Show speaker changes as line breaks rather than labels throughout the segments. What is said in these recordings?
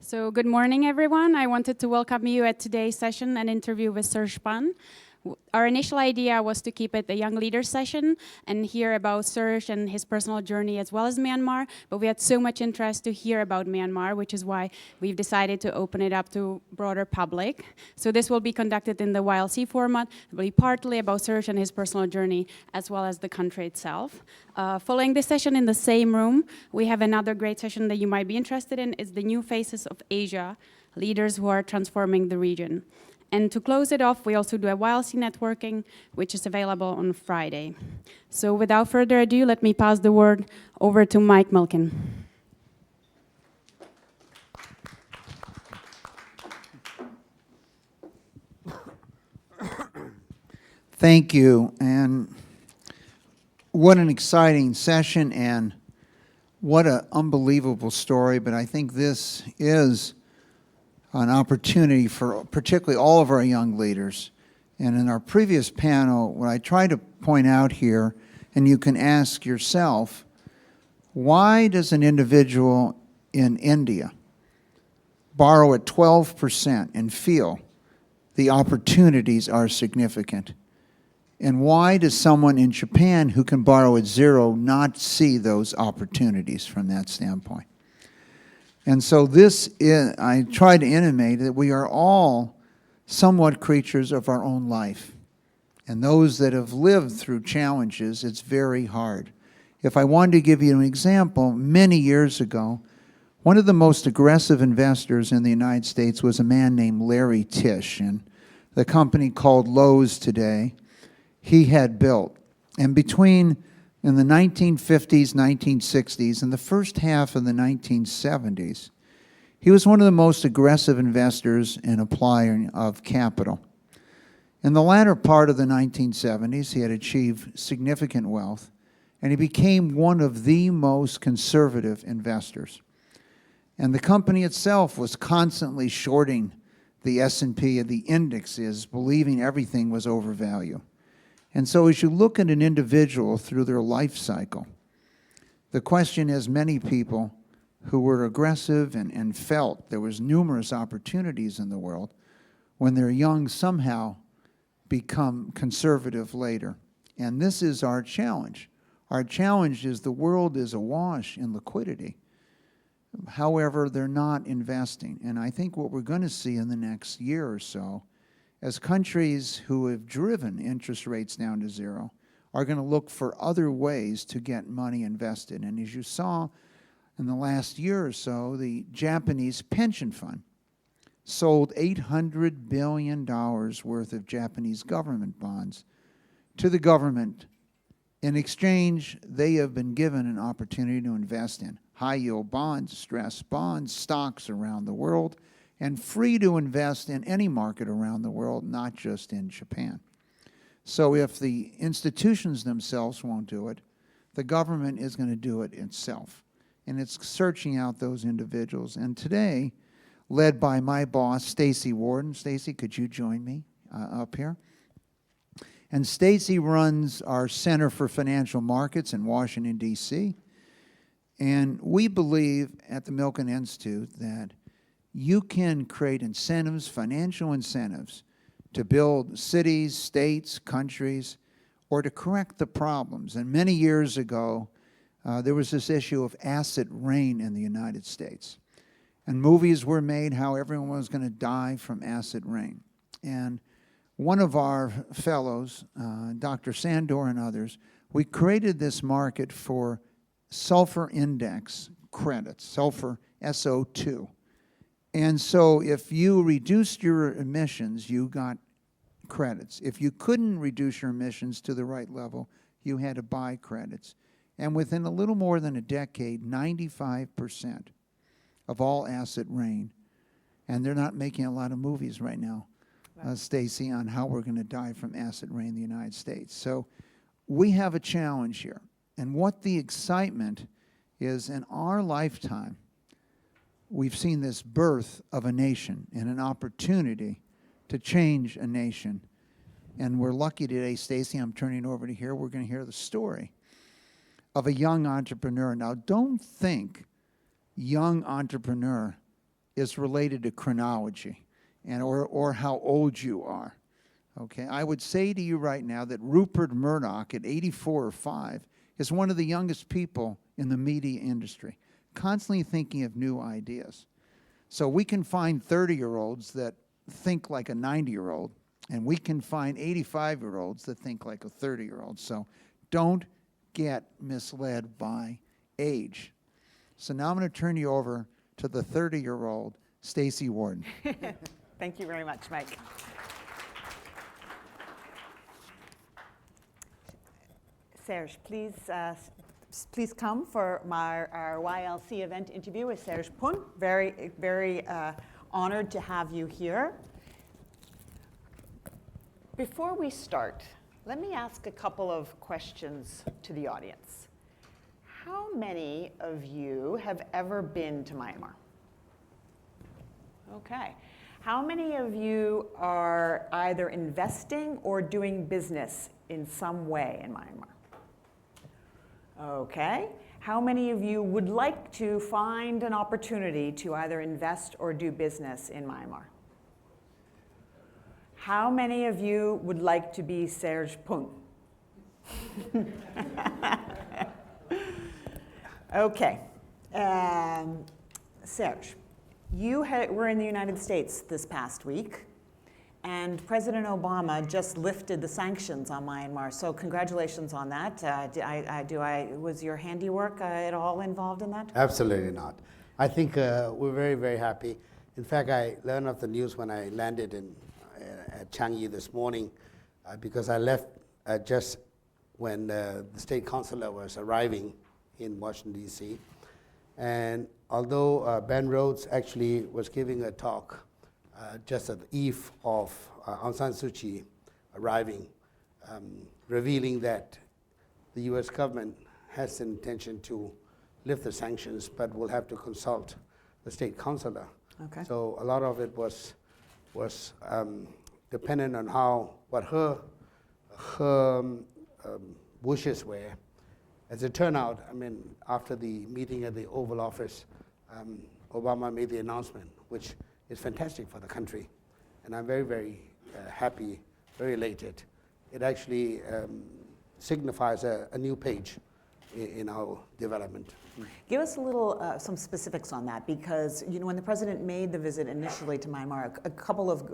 So good morning, everyone. I wanted to welcome you at today's session, an interview with Serge Pun. Our initial idea was to keep it a young leaders session and hear about Serge and his personal journey as well as Myanmar, but we had so much interest to hear about Myanmar, which is why we've decided to open it up to broader public. So this will be conducted in the YLC format. It will be partly about Serge and his personal journey as well as the country itself. Following this session in the same room, we have another great session that you might be interested in. It's the New Faces of Asia, leaders who are transforming the region. And to close it off, we also do a YLC networking, which is available on Friday. So without further ado, let me pass the word over to Mike Milken.
Thank you, and what an exciting session, and what an unbelievable story. But I think this is an opportunity for particularly all of our young leaders. And in our previous panel, what I tried to point out here, and you can ask yourself, why does an individual in India borrow at 12% and feel the opportunities are significant? And why does someone in Japan who can borrow at 0 not see those opportunities from that standpoint? And so I tried to intimate that we are all somewhat creatures of our own life. And those that have lived through challenges, it's very hard. If I wanted to give you an example, many years ago, one of the most aggressive investors in the United States was a man named Larry Tisch. And the company called Lowe's today, he had built. And in the 1950s, 1960s, and the first half of the 1970s, he was one of the most aggressive investors and applier of capital. In the latter part of the 1970s, he had achieved significant wealth, and he became one of the most conservative investors. And the company itself was constantly shorting the S&P and the indexes, believing everything was overvalued. And so as you look at an individual through their life cycle, the question is, many people who were aggressive and felt there was numerous opportunities in the world, when they're young somehow become conservative later. And this is our challenge. Our challenge is the world is awash in liquidity. However, they're not investing. And I think what we're going to see in the next year or so, as countries who have driven interest rates down to 0 are going to look for other ways to get money invested. And as you saw in the last year or so, the Japanese pension fund sold $800 billion worth of Japanese government bonds to the government. In exchange, they have been given an opportunity to invest in high-yield bonds, stressed bonds, stocks around the world, and free to invest in any market around the world, not just in Japan. So if the institutions themselves won't do it, the government is going to do it itself. And it's searching out those individuals. And today, led by my boss, Staci Warden. Staci, could you join me up here? And Staci runs our Center for Financial Markets in Washington, D.C. And we believe at the Milken Institute that you can create incentives, financial incentives, to build cities, states, countries, or to correct the problems. And many years ago, there was this issue of acid rain in the United States. And movies were made how everyone was going to die from acid rain. And one of our fellows, Dr. Sandor and others, we created this market for sulfur index credits, sulfur SO2. And so if you reduced your emissions, you got credits. If you couldn't reduce your emissions to the right level, you had to buy credits. And within a little more than a decade, 95% of all acid rain, and they're not making a lot of movies right now, Staci, on how we're going to die from acid rain in the United States. So we have a challenge here. And what the excitement is, in our lifetime, we've seen this birth of a nation and an opportunity to change a nation. And we're lucky today, Staci, I'm turning over to here, we're going to hear the story of a young entrepreneur. Now, don't think young entrepreneur is related to chronology and or how old you are. Okay, I would say to you right now that Rupert Murdoch at 84 or 5 is one of the youngest people in the media industry, constantly thinking of new ideas. So we can find 30-year-olds that think like a 90-year-old, and we can find 85-year-olds that think like a 30-year-old. So don't get misled by age. So now I'm going to turn you over to the 30-year-old Staci Warden.
Thank you very much, Mike. Serge, please come for our YLC event interview with Serge Pun. Very honored to have you here. Before we start, let me ask a couple of questions to the audience. How many of you have ever been to Myanmar? Okay. How many of you are either investing or doing business in some way in Myanmar? Okay. How many of you would like to find an opportunity to either invest or do business in Myanmar? How many of you would like to be Serge Pun? Okay. Serge, you were in the United States this past week, and President Obama just lifted the sanctions on Myanmar. So congratulations on that. Was your handiwork at all involved in that?
Absolutely not. I think we're very happy. In fact, I learned of the news when I landed at Changi this morning, because I left just when the state consular was arriving in Washington, D.C. And although Ben Rhodes actually was giving a talk just at the eve of Aung San Suu Kyi arriving, revealing that the U.S. government has an intention to lift the sanctions, but will have to consult the state consular.
Okay.
So a lot of it was dependent on what her wishes were. As it turned out, I mean, after the meeting at the Oval Office, Obama made the announcement, which is fantastic for the country. And I'm very happy, very elated. It actually signifies a new page in our development.
Give us a little, some specifics on that, because when the president made the visit initially to Myanmar, a couple of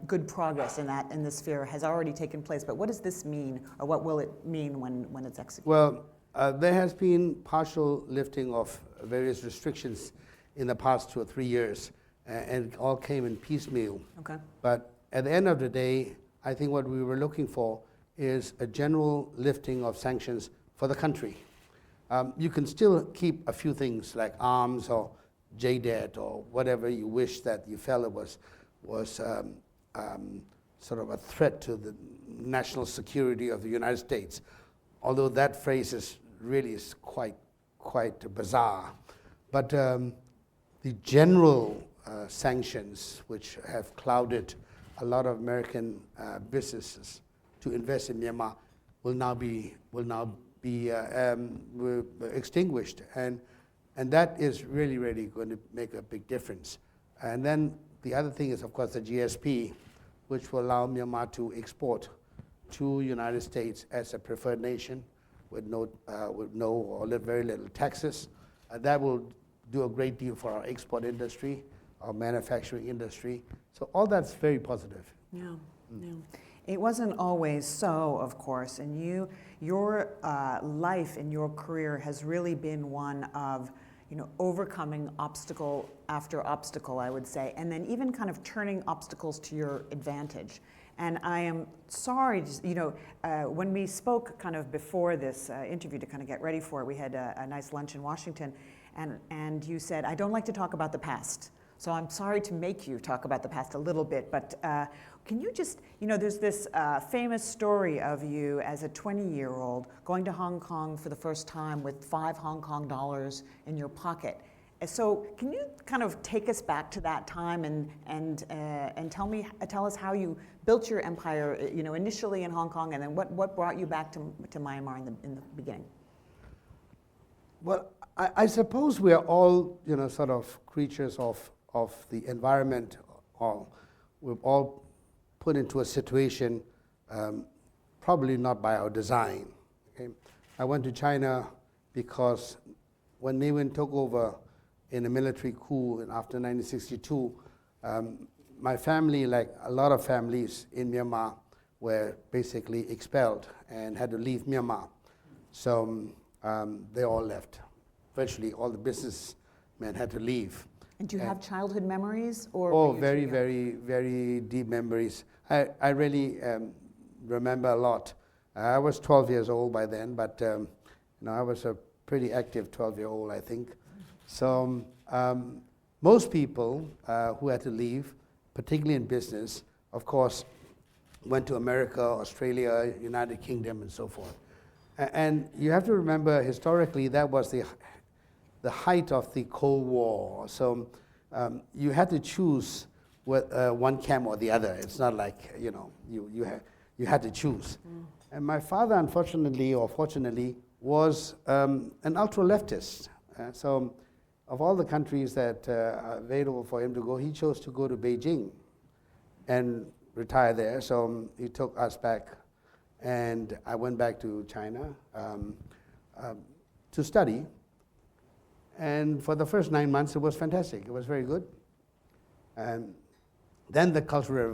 good progress in this sphere has already taken place. But what does this mean, or what will it mean when it's executed?
Well, there has been partial lifting of various restrictions in the past 2 or 3 years, and it all came in piecemeal.
Okay.
But at the end of the day, I think what we were looking for is a general lifting of sanctions for the country. You can still keep a few things like arms or JDET or whatever you wish that you felt it was sort of a threat to the national security of the United States. Although that phrase is quite bizarre. But the general sanctions, which have clouded a lot of American businesses to invest in Myanmar, will now be extinguished, and that is really going to make a big difference. And then the other thing is, of course, the GSP, which will allow Myanmar to export to United States as a preferred nation with no or very little taxes. That will do a great deal for our export industry, our manufacturing industry. So all that's very positive.
Yeah. It wasn't always so, of course, and your life and your career has really been one of overcoming obstacle after obstacle, I would say, and then even kind of turning obstacles to your advantage. And I am sorry, when we spoke kind of before this interview to kind of get ready for it, we had a nice lunch in Washington, and you said, I don't like to talk about the past. So I'm sorry to make you talk about the past a little bit, but can you just, there's this famous story of you as a 20-year-old going to Hong Kong for the first time with 5 Hong Kong dollars in your pocket. So can you kind of take us back to that time and tell us how you built your empire, initially in Hong Kong, and then what brought you back to Myanmar in the beginning?
Well, I suppose we are all, sort of creatures of of the environment, we're all put into a situation probably not by our design. Okay? I went to China because when Navin took over in a military coup after 1962, my family, like a lot of families in Myanmar, were basically expelled and had to leave Myanmar. So they all left. Virtually all the businessmen had to leave.
And do you have childhood memories? Or
Oh,
were you
very,
too young?
very, very deep memories. I really remember a lot. I was 12 years old by then, but I was a pretty active 12-year-old, I think. So most people who had to leave, particularly in business, of course, went to America, Australia, United Kingdom, and so forth. And you have to remember, historically, that was the height of the Cold War. So you had to choose one camp or the other. It's not like, you had to choose. And my father, unfortunately or fortunately, was an ultra-leftist. So of all the countries that are available for him to go, he chose to go to Beijing and retire there. So he took us back, and I went back to China to study. And for the first 9 months, it was fantastic. It was very good. And then the Cultural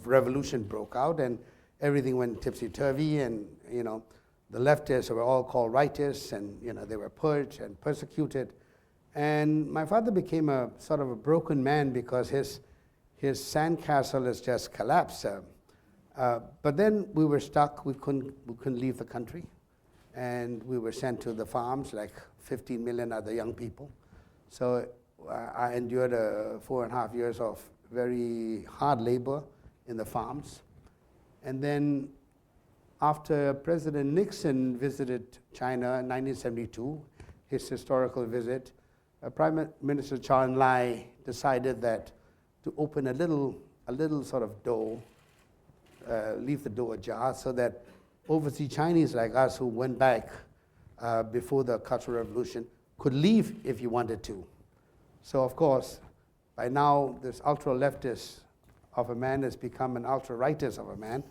Revolution broke out, and everything went tipsy-turvy, and the leftists were all called rightists, and they were purged and persecuted. And my father became a sort of a broken man because his sandcastle has just collapsed. But then we were stuck. We couldn't leave the country, and we were sent to the farms like 15 million other young people. So I endured 4.5 years of very hard labor in the farms. And then after President Nixon visited China in 1972, his historical visit, Prime Minister Chou En-lai decided that to open a little sort of door, leave the door ajar, so that overseas Chinese like us who went back before the Cultural Revolution could leave if you wanted to. So of course, by now this ultra-leftist of a man has become an ultra-rightist of a man,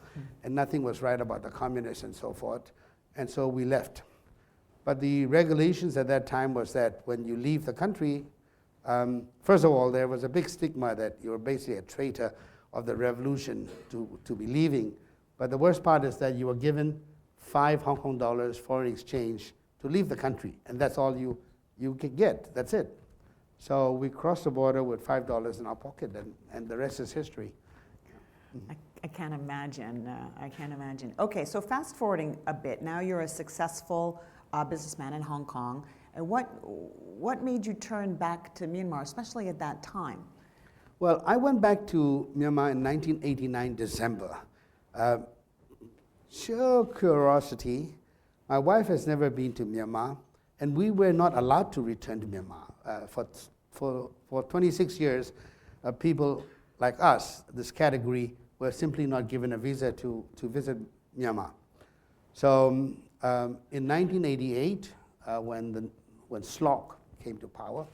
and nothing was right about the communists and so forth, and so we left. But the regulations at that time was that when you leave the country, first of all, there was a big stigma that you were basically a traitor of the revolution to be leaving. But the worst part is that you were given 5 Hong Kong dollars foreign exchange to leave the country, and that's all you could get. That's it. So we crossed the border with $5 in our pocket, and the rest is history.
I can't imagine. I can't imagine. Okay, so fast forwarding a bit. Now you're a successful businessman in Hong Kong. And what made you turn back to Myanmar, especially at that time?
Well, I went back to Myanmar in 1989, December. Sheer curiosity. My wife has never been to Myanmar, and we were not allowed to return to Myanmar. For 26 years, people like us, this category, were simply not given a visa to visit Myanmar. So in 1988, when SLOC came to power,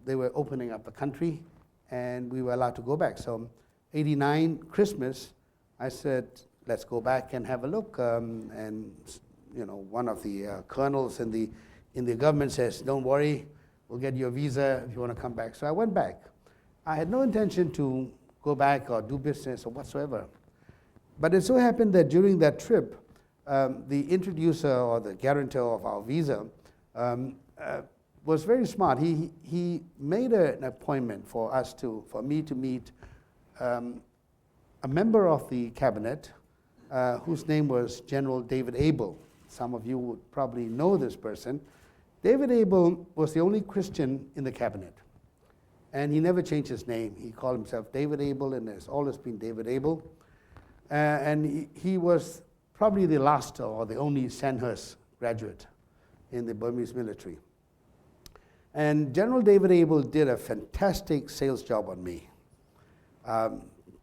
they were opening up the country, and we were allowed to go back. So 89 Christmas, I said, let's go back and have a look. And one of the colonels in the government says, don't worry, we'll get you a visa if you want to come back. So I went back. I had no intention to go back or do business or whatsoever. But it so happened that during that trip, the introducer or the guarantor of our visa was very smart. He made an appointment for me to meet a member of the cabinet whose name was General David Abel. Some of you would probably know this person. David Abel was the only Christian in the cabinet, and he never changed his name. He called himself David Abel, and has always been David Abel. And he was probably the last or the only Sandhurst graduate in the Burmese military. And General David Abel did a fantastic sales job on me,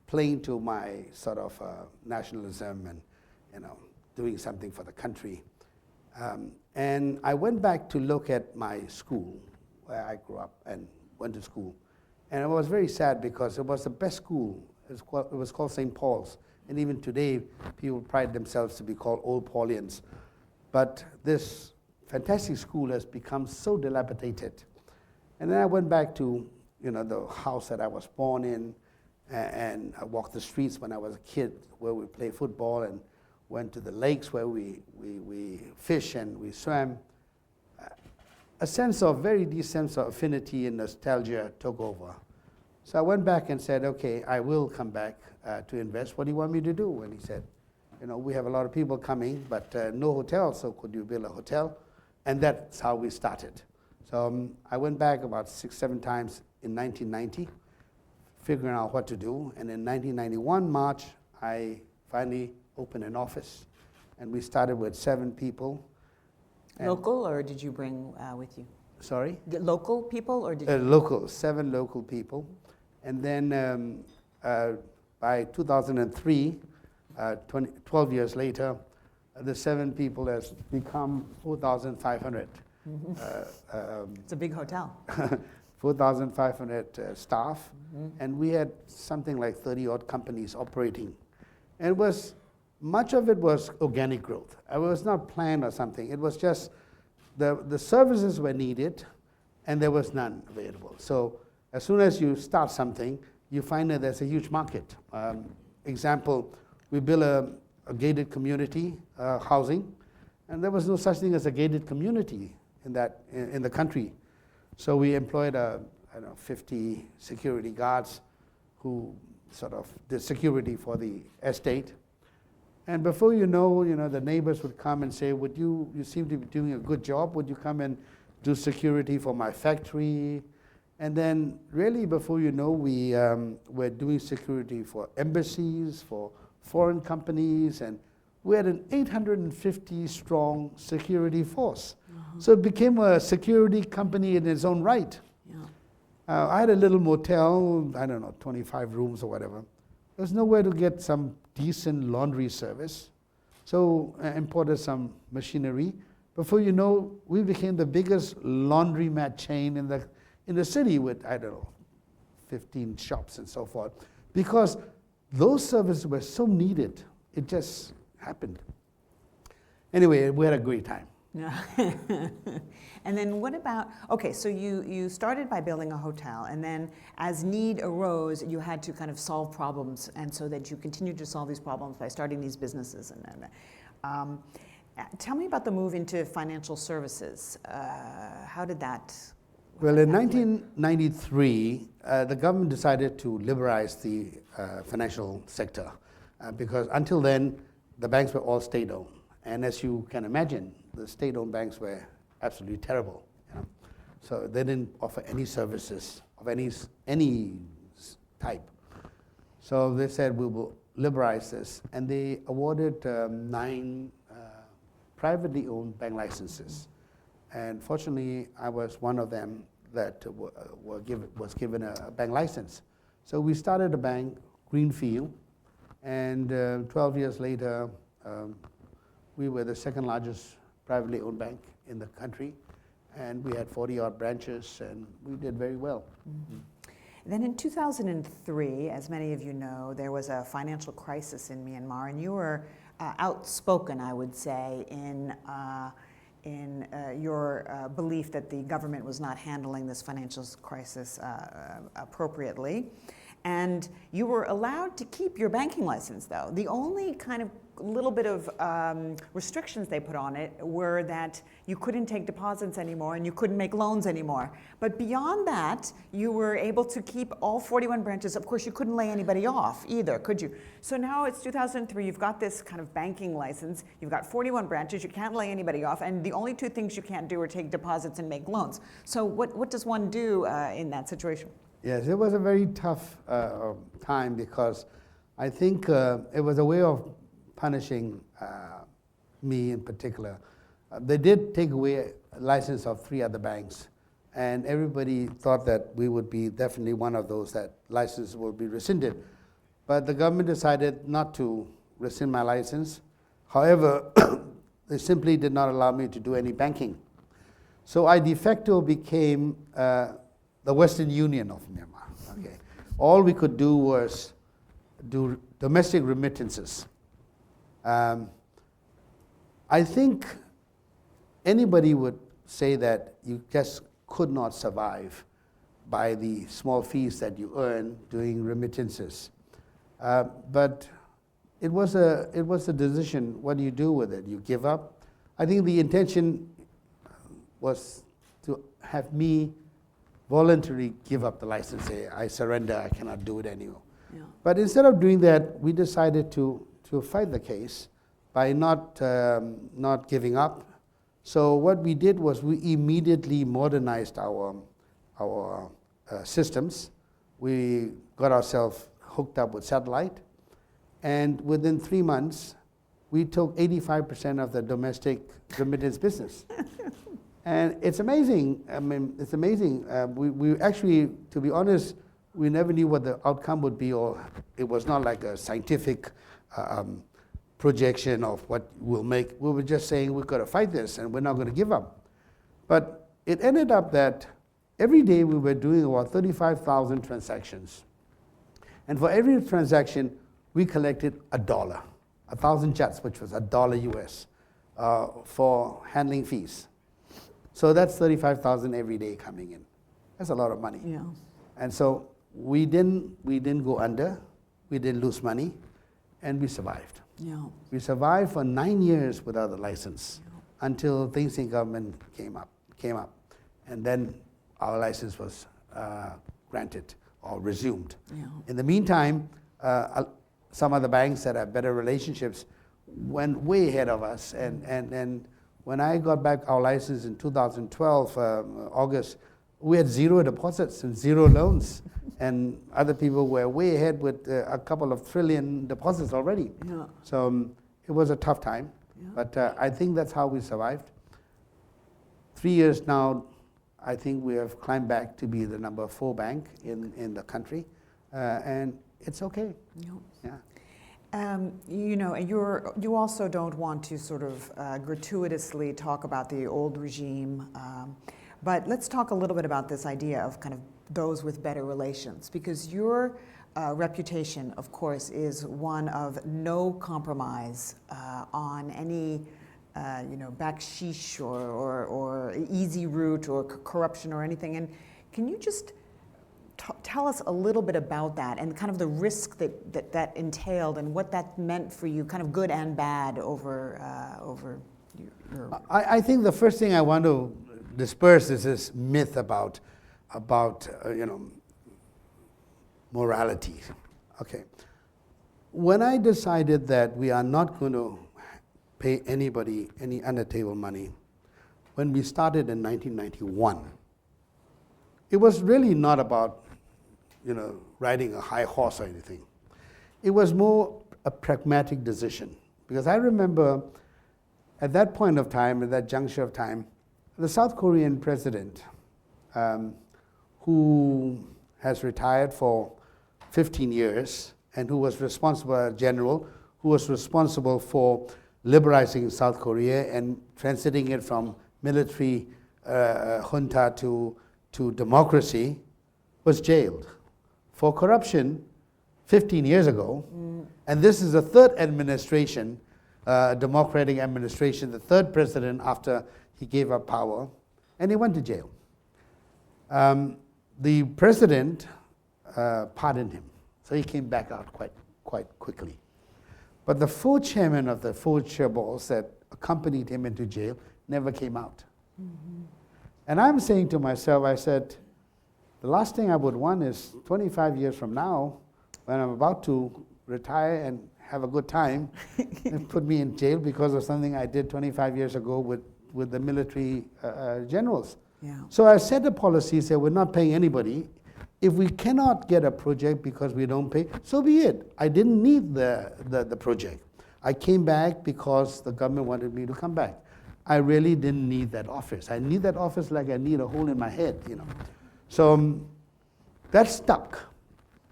playing to my sort of nationalism and doing something for the country. And I went back to look at my school where I grew up and went to school. And I was very sad because it was the best school. It was called St. Paul's. And even today, people pride themselves to be called Old Paulians. But this fantastic school has become so dilapidated. And then I went back to the house that I was born in, and I walked the streets when I was a kid where we played football, and went to the lakes where we fish and we swam. A very deep sense of affinity and nostalgia took over. So I went back and said, okay, I will come back to invest. What do you want me to do? And he said, we have a lot of people coming, but no hotel, so could you build a hotel? And that's how we started. So I went back about 6-7 times in 1990, figuring out what to do. And in 1991, March, I finally opened an office. And we started with 7 people.
Local, or did you bring with you?
Sorry?
The local people, or did you?
Local, 7 local people. And then by 2003, 12 years later, the 7 people has become 4,500.
It's a big hotel.
4,500 staff, and we had something like 30-odd companies operating. And much of it was organic growth. It was not planned or something. It was just the services were needed, and there was none available. So as soon as you start something, you find that there's a huge market. Example, we built a gated community housing, and there was no such thing as a gated community in the country. So we employed 50 security guards who sort of did security for the estate. And before you know, the neighbors would come and say, you seem to be doing a good job. Would you come and do security for my factory? And then really before you know, we were doing security for embassies, for foreign companies, and we had an 850 strong security force. So it became a security company in its own right. Yeah. I had a little motel, 25 rooms or whatever. There's nowhere to get some decent laundry service. So I imported some machinery. Before you know, we became the biggest laundromat chain in the city with, 15 shops and so forth. Because those services were so needed, it just happened. Anyway, we had a great time.
And then what about, okay, so you started by building a hotel, and then as need arose, you had to kind of solve problems, and so that you continued to solve these problems by starting these businesses. And tell me about the move into financial services. How did that?
Well, in 1993, the government decided to liberalize the financial sector because until then, the banks were all state-owned. And as you can imagine, the state-owned banks were absolutely terrible. So they didn't offer any services of any type. So they said, we will liberalize this. And they awarded 9 privately owned bank licenses. And fortunately, I was one of them that was given a bank license. So we started a bank, Greenfield, and 12 years later, we were the second largest privately owned bank in the country, and we had 40-odd branches, and we did very well.
Mm-hmm. Then in 2003, as many of you know, there was a financial crisis in Myanmar, and you were outspoken, I would say, in your belief that the government was not handling this financial crisis appropriately. And you were allowed to keep your banking license, though. The only kind of little bit of restrictions they put on it were that you couldn't take deposits anymore and you couldn't make loans anymore. But beyond that, you were able to keep all 41 branches. Of course, you couldn't lay anybody off either, could you? So now it's 2003, you've got this kind of banking license, you've got 41 branches, you can't lay anybody off, and the only 2 things you can't do are take deposits and make loans. So what does one do in that situation?
Yes, it was a very tough time because I think it was a way of punishing me in particular. They did take away a license of 3 other banks, and everybody thought that we would be definitely one of those that license will be rescinded. But the government decided not to rescind my license. However, they simply did not allow me to do any banking. So I de facto became the the Western Union of Myanmar. Okay, all we could do was do domestic remittances. I think anybody would say that you just could not survive by the small fees that you earn doing remittances. But it was a decision. What do you do with it? You give up? I think the intention was to have me voluntarily give up the license, say, I surrender, I cannot do it anymore.
Yeah.
But instead of doing that, we decided to fight the case by not giving up. So what we did was we immediately modernized our systems. We got ourselves hooked up with satellite, and within 3 months, we took 85% of the domestic remittance business. And it's amazing. I mean, it's amazing. We actually, to be honest, we never knew what the outcome would be, or it was not like a scientific projection of what we'll make. We were just saying we've got to fight this and we're not going to give up. But it ended up that every day we were doing about 35,000 transactions. And for every transaction, we collected $1, 1,000 jats, which was $1 US, for handling fees. So that's 35,000 every day coming in. That's a lot of money.
Yeah.
And so we didn't go under, we didn't lose money, and we survived.
Yeah.
We survived for 9 years without a license until things in government came up. And then our license was granted or resumed.
Yeah.
In the meantime, some of the banks that have better relationships went way ahead of us. And when I got back our license in 2012, August, we had 0 deposits and 0 loans. And other people were way ahead with a couple of trillion deposits already.
Yeah.
So it was a tough time,
Yeah.
but I think that's how we survived. 3 years now, I think we have climbed back to be the number 4 bank in the country, and it's okay.
Yeah.
Yeah.
You know, you also don't want to sort of gratuitously talk about the old regime, but let's talk a little bit about this idea of kind of those with better relations, because your reputation, of course, is one of no compromise on any backsheesh or easy route or corruption or anything. And can you just tell us a little bit about that and kind of the risk that entailed and what that meant for you, kind of good and bad over your...
I think the first thing I want to disperse is this myth about morality. Okay. When I decided that we are not going to pay anybody any under-table money, when we started in 1991, it was really not about riding a high horse or anything. It was more a pragmatic decision, because I remember at that point of time, at that juncture of time, the South Korean president, who has retired for 15 years and who was responsible, a general, who was responsible for liberalizing South Korea and transiting it from military junta to democracy, was jailed for corruption 15 years ago. And this is the third administration, democratic administration, the third president after he gave up power, and he went to jail. The president pardoned him, so he came back out quite quickly. But the 4 chairmen of the 4 chairballs that accompanied him into jail never came out. Mm-hmm. And I'm saying to myself, I said, the last thing I would want is 25 years from now, when I'm about to retire and have a good time, and put me in jail because of something I did 25 years ago with the military generals.
Yeah.
So I set a policy, said we're not paying anybody. If we cannot get a project because we don't pay, so be it. I didn't need the project. I came back because the government wanted me to come back. I really didn't need that office. I need that office like I need a hole in my head, So that stuck.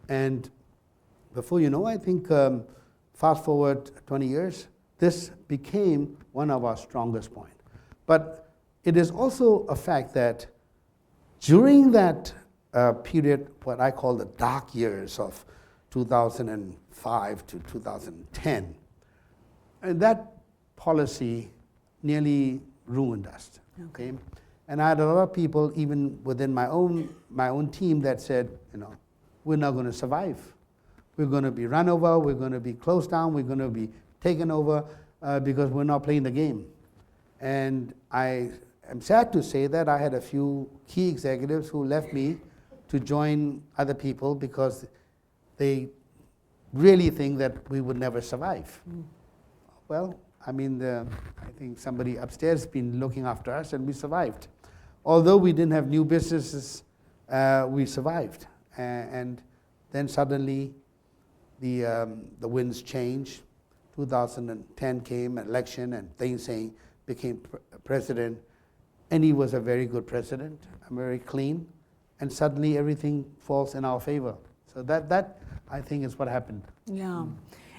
And before you know, I think fast forward 20 years, this became one of our strongest points. But it is also a fact that during that period, what I call the dark years of 2005 to 2010. And that policy nearly ruined us. Okay. And I had a lot of people, even within my own team, that said, we're not going to survive. We're going to be run over. We're going to be closed down. We're going to be taken over because we're not playing the game. And I am sad to say that I had a few key executives who left me to join other people because they really think that we would never survive. Well, I think somebody upstairs has been looking after us, and we survived. Although we didn't have new businesses, we survived. And then suddenly the winds changed. 2010 came, election, and Thein Sein became president. And he was a very good president, very clean. And suddenly everything falls in our favor. So that I think is what happened.
Yeah.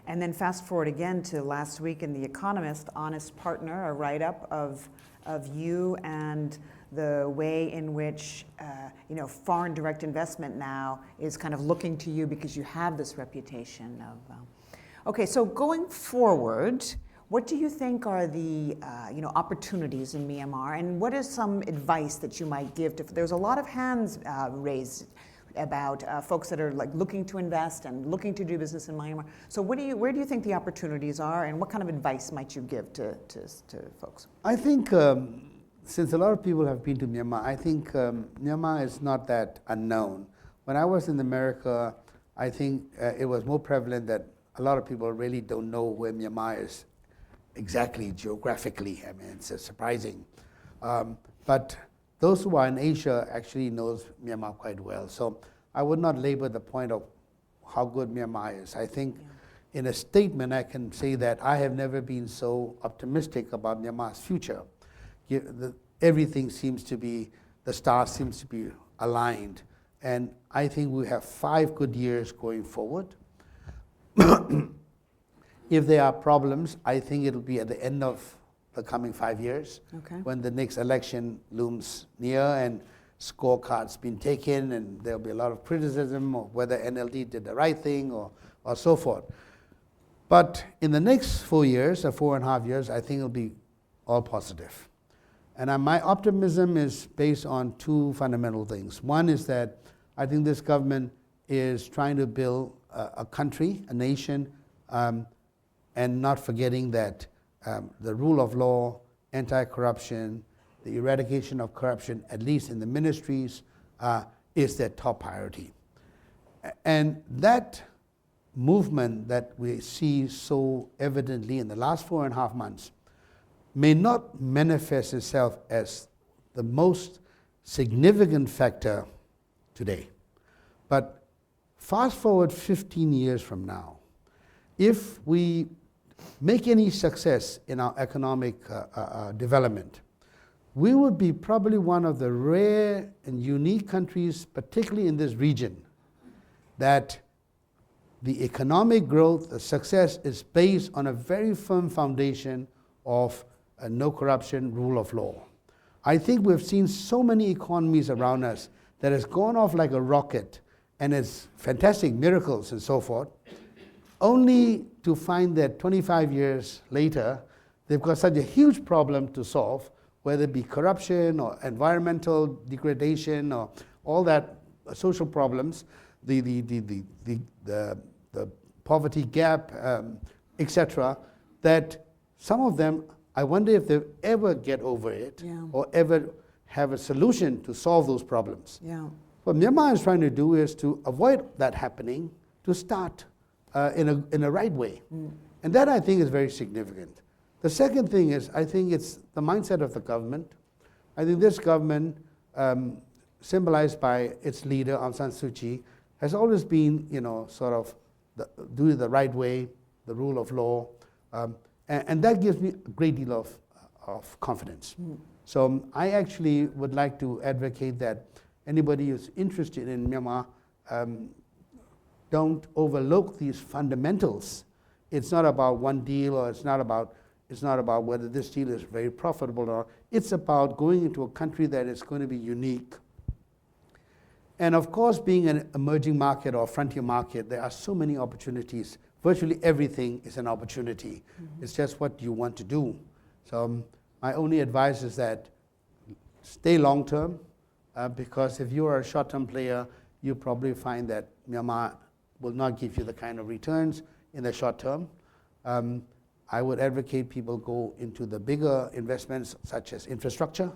And then fast forward again to last week in The Economist, Honest Partner, a write-up of you and the way in which foreign direct investment now is kind of looking to you because you have this reputation of. Okay, so going forward, what do you think are the opportunities in Myanmar, and what is some advice that you might give to? There's a lot of hands raised about folks that are looking to invest and looking to do business in Myanmar. So where do you think the opportunities are, and what kind of advice might you give to folks?
I think since a lot of people have been to Myanmar, I think Myanmar is not that unknown. When I was in America, I think it was more prevalent that a lot of people really don't know where Myanmar is exactly geographically. It's surprising. But those who are in Asia actually knows Myanmar quite well. So I would not labor the point of how good Myanmar is. I think in a statement I can say that I have never been so optimistic about Myanmar's future. Everything seems to be, the stars seems to be aligned. And I think we have 5 good years going forward. If there are problems, I think it'll be at the end of the coming 5 years, when the next election looms near and scorecards been taken, and there'll be a lot of criticism of whether NLD did the right thing or so forth. But in the next 4 years or 4.5 years, I think it'll be all positive. And my optimism is based on 2 fundamental things. One is that I think this government is trying to build a country, a nation, and not forgetting that the rule of law, anti-corruption, the eradication of corruption, at least in the ministries, is their top priority. And that movement that we see so evidently in the last 4.5 months may not manifest itself as the most significant factor today. But fast forward 15 years from now, if we make any success in our economic development, we would be probably one of the rare and unique countries, particularly in this region, that the economic growth, the success is based on a very firm foundation of no corruption, rule of law. I think we've seen so many economies around us that has gone off like a rocket, and it's fantastic miracles and so forth, only to find that 25 years later, they've got such a huge problem to solve, whether it be corruption or environmental degradation or all that social problems, the poverty gap, etc., that some of them, I wonder if they'll ever get over it or ever have a solution to solve those problems. What Myanmar is trying to do is to avoid that happening, to start in a right way. And that I think is very significant. The second thing is, I think it's the mindset of the government. I think this government, symbolized by its leader, Aung San Suu Kyi, has always been, sort of do it the right way, the rule of law, and that gives me a great deal of confidence. So I actually would like to advocate that anybody who's interested in Myanmar, don't overlook these fundamentals. It's not about one deal, or it's not about whether this deal is very profitable or not. It's about going into a country that is going to be unique. And of course, being an emerging market or frontier market, there are so many opportunities. Virtually everything is an opportunity. It's just what you want to do. So my only advice is that stay long-term, because if you are a short-term player, you probably find that Myanmar will not give you the kind of returns in the short term. I would advocate people go into the bigger investments such as infrastructure,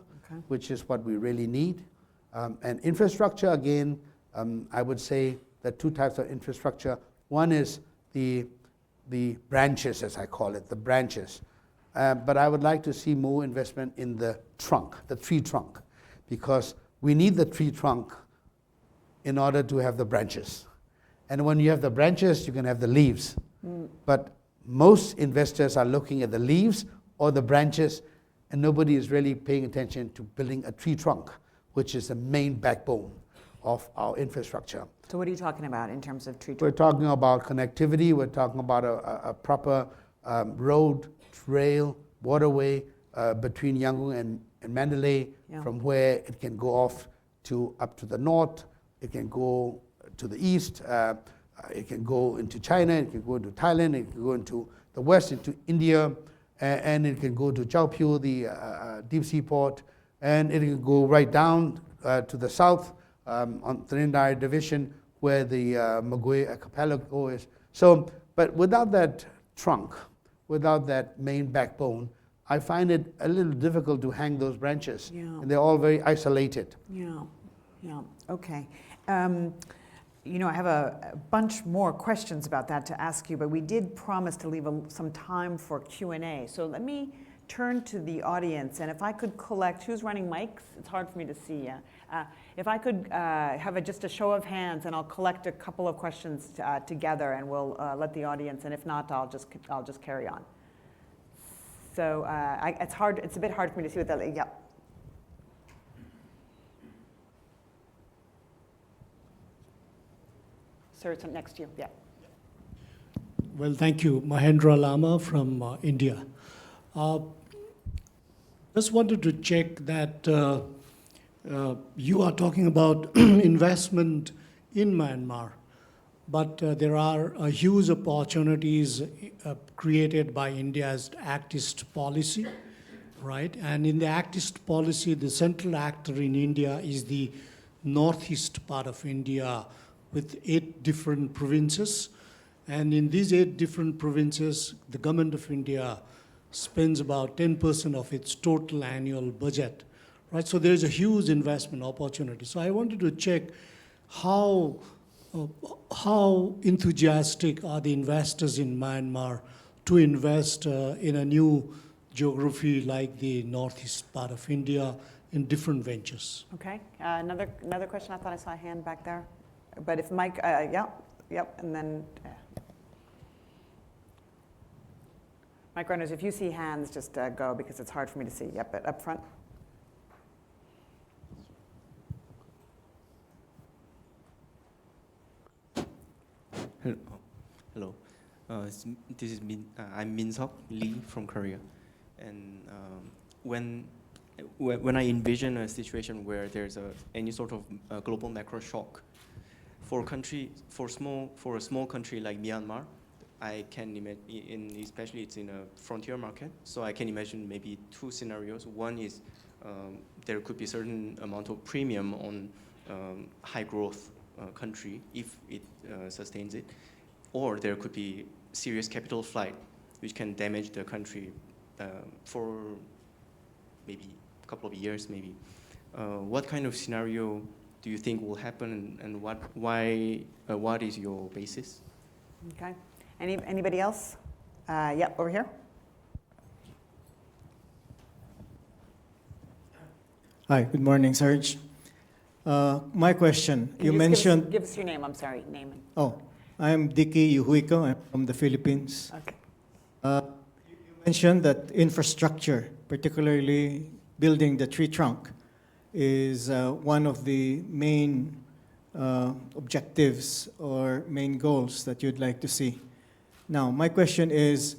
which is what we really need. And infrastructure, again, I would say there are two types of infrastructure. One is the branches, as I call it, the branches. But I would like to see more investment in the trunk, the tree trunk, because we need the tree trunk in order to have the branches. And when you have the branches, you can have the leaves. But most investors are looking at the leaves or the branches, and nobody is really paying attention to building a tree trunk, which is the main backbone of our infrastructure.
So what are you talking about in terms of tree
We're
trunk?
talking about connectivity, we're talking about a proper road, trail, waterway between Yangon and Mandalay, from where it can go off to up to the north, it can go to the east, it can go into China, it can go into Thailand, it can go into the west, into India, and it can go to Chaopyu, the deep sea port, and it can go right down to the south on the Trinidad Division, where the Magui archipelago is. So, but without that trunk, without that main backbone, I find it a little difficult to hang those branches. And they're all very isolated.
Okay. You know, I have a bunch more questions about that to ask you, but we did promise to leave some time for Q&A. So let me turn to the audience, and if I could collect, who's running mics? It's hard for me to see. If I could have just a show of hands, and I'll collect a couple of questions together, and we'll let the audience, and if not, I'll just carry on. So it's a bit hard for me to see what that, yeah. Sir, it's next to you, yeah.
Well, thank you. Mahendra Lama from India. Just wanted to check that you are talking about investment in Myanmar, but there are huge opportunities created by India's actist policy, right? And in the actist policy, the central actor in India is the northeast part of India, with 8 different provinces. And in these 8 different provinces, the government of India spends about 10% of its total annual budget, right? So there's a huge investment opportunity. So I wanted to check how enthusiastic are the investors in Myanmar to invest in a new geography like the northeast part of India in different ventures.
Okay, another question. I thought I saw a hand back there. But if Mike, yep, and then Mike runners, if you see hands, just go, because it's hard for me to see. Yep, but up front.
Hello. This is I'm Min-Sok Lee from Korea, and when I envision a situation where there's any sort of global macro shock, for a small country like Myanmar, I can imagine, especially it's in a frontier market, so I can imagine maybe 2 scenarios. One is there could be certain amount of premium on high growth country if it sustains it, or there could be serious capital flight which can damage the country for maybe a couple of years maybe. What kind of scenario do you think will happen, and what is your basis?
Okay. Anybody else? Yep, over here.
Hi, good morning, Serge. My question, you
just
mentioned...
Give us your name, I'm sorry, name.
Oh, I'm Dicky Yuhuiko, I'm from the Philippines.
Okay.
You mentioned that infrastructure, particularly building the tree trunk, is one of the main objectives or main goals that you'd like to see. Now, my question is,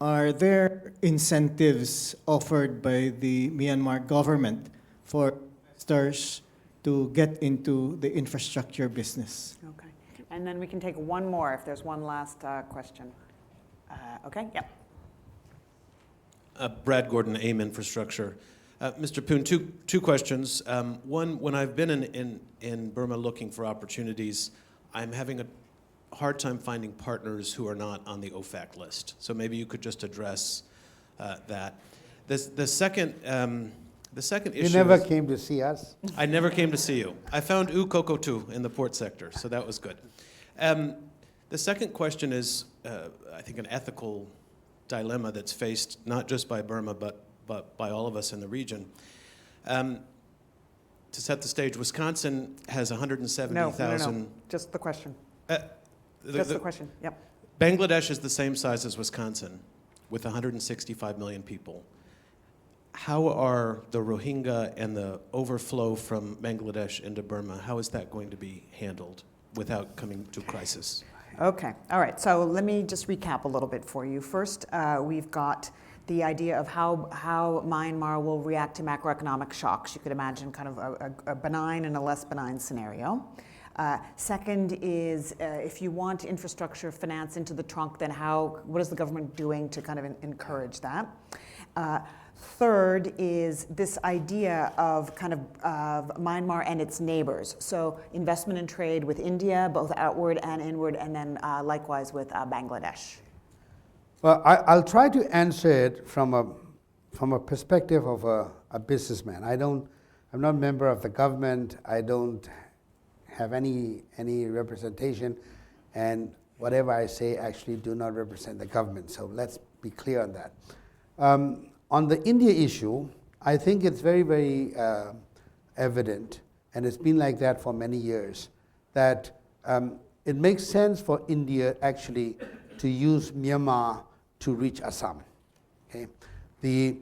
are there incentives offered by the Myanmar government for investors to get into the infrastructure business.
Okay. And then we can take one more if there's one last question. Okay, yep.
Brad Gordon, AIM Infrastructure. Mr. Pun, two questions. One, when I've been in Burma looking for opportunities, I'm having a hard time finding partners who are not on the OFAC list. So maybe you could just address that. The second issue.
You never came to see us?
I never came to see you. I found U Koko too in the port sector, so that was good. The second question is, I think, an ethical dilemma that's faced not just by Burma, but by all of us in the region. To set the stage, Wisconsin has 170,000.
No. Just the question.
The
Just the question. Yep.
Bangladesh is the same size as Wisconsin, with 165 million people. How are the Rohingya and the overflow from Bangladesh into Burma, how is that going to be handled without coming to crisis?
Okay, all right, so let me just recap a little bit for you. First, we've got the idea of how Myanmar will react to macroeconomic shocks. You could imagine kind of a benign and a less benign scenario. Second is, if you want infrastructure finance into the trunk, then what is the government doing to kind of encourage that? Third is this idea of kind of Myanmar and its neighbors. So investment and trade with India, both outward and inward, and then likewise with Bangladesh.
Well, I'll try to answer it from a perspective of a businessman. I'm not a member of the government. I don't have any representation, and whatever I say actually do not represent the government. So let's be clear on that. On the India issue, I think it's very, very evident, and it's been like that for many years, that it makes sense for India actually to use Myanmar to reach Assam. Okay? The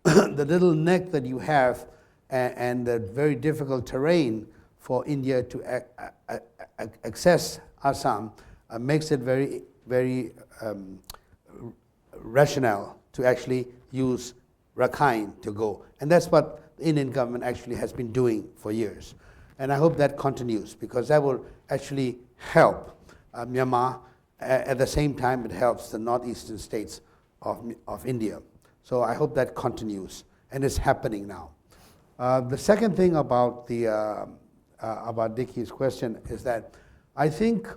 little neck that you have and the very difficult terrain for India to access Assam makes it very, very rational to actually use Rakhine to go. And that's what the Indian government actually has been doing for years. And I hope that continues, because that will actually help Myanmar. At the same time, it helps the northeastern states of India. So I hope that continues, and it's happening now. The second thing about Dickie's question is that I think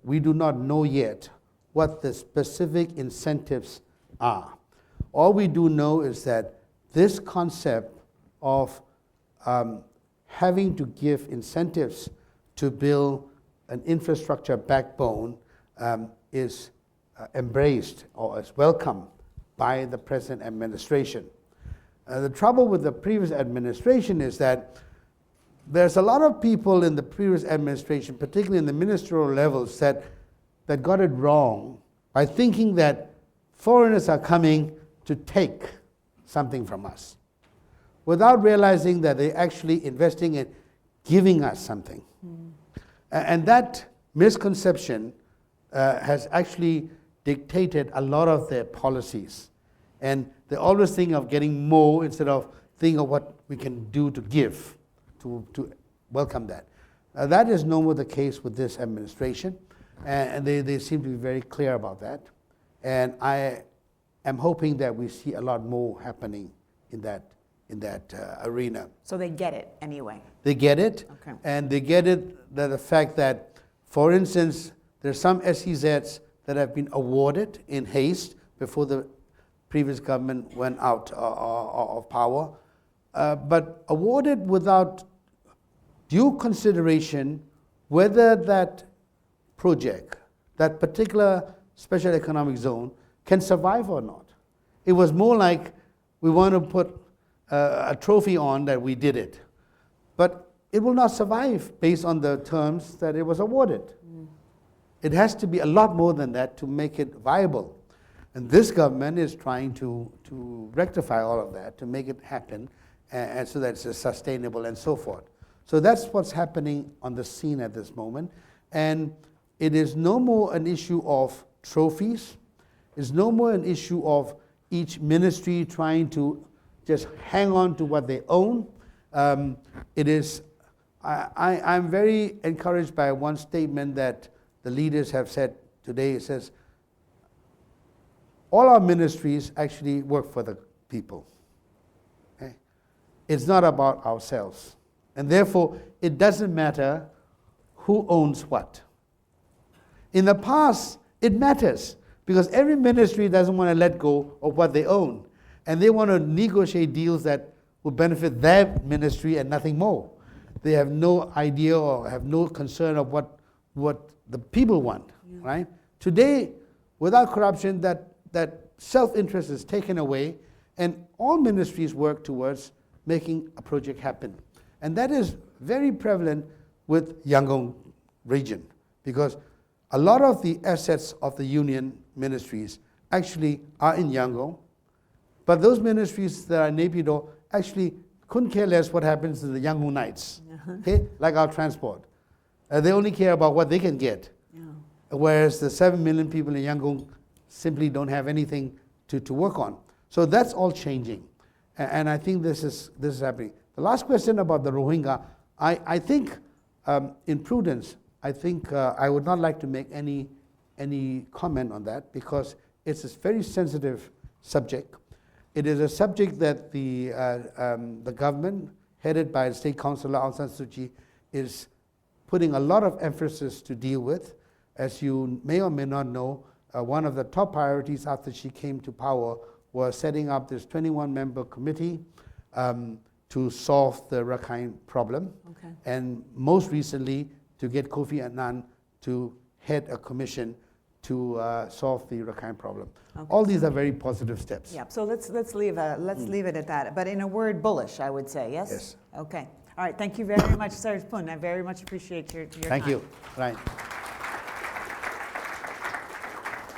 we do not know yet what the specific incentives are. All we do know is that this concept of having to give incentives to build an infrastructure backbone is embraced or is welcomed by the present administration. The trouble with the previous administration is that there's a lot of people in the previous administration, particularly in the ministerial levels, that got it wrong by thinking that foreigners are coming to take something from us, without realizing that they're actually investing in giving us something. And that misconception has actually dictated a lot of their policies. And they always think of getting more instead of thinking of what we can do to give, to welcome that. That is no more the case with this administration, and they seem to be very clear about that. And I am hoping that we see a lot more happening in that arena.
So they get it anyway.
They get it,
Okay.
and they get it, the fact that, for instance, there's some SEZs that have been awarded in haste before the previous government went out of power, but awarded without due consideration whether that project, that particular special economic zone, can survive or not. It was more like we want to put a trophy on that we did it. But it will not survive based on the terms that it was awarded. It has to be a lot more than that to make it viable. And this government is trying to rectify all of that, to make it happen, and so that it's sustainable and so forth. So that's what's happening on the scene at this moment. And it is no more an issue of trophies. It's no more an issue of each ministry trying to just hang on to what they own. It is, I'm very encouraged by one statement that the leaders have said today. It says, all our ministries actually work for the people. Okay? It's not about ourselves. And therefore, it doesn't matter who owns what. In the past, it matters because every ministry doesn't want to let go of what they own. And they want to negotiate deals that will benefit their ministry and nothing more. They have no idea or have no concern of what the people want, right? Today, without corruption, that self-interest is taken away, and all ministries work towards making a project happen. And that is very prevalent with Yangon region, because a lot of the assets of the union ministries actually are in Yangon, but those ministries that are in Naypyidaw actually couldn't care less what happens to the Yangon Knights, okay? Like our transport. They only care about what they can get, whereas the 7 million people in Yangon simply don't have anything to work on. So that's all changing, and I think this is happening. The last question about the Rohingya, I think in prudence, I think I would not like to make any comment on that because it's a very sensitive subject. It is a subject that the government, headed by State Councillor Aung San Suu Kyi, is putting a lot of emphasis to deal with. As you may or may not know, one of the top priorities after she came to power was setting up this 21-member committee to solve the Rakhine problem.
Okay.
And most recently, to get Kofi Annan to head a commission to solve the Rakhine problem.
Okay.
All these are very positive steps.
Yeah, so let's leave it at that. But in a word, bullish, I would say, yes?
Yes.
Okay. All right, thank you very much, Serge Pun. I very much appreciate your
Thank
time.
you. Right.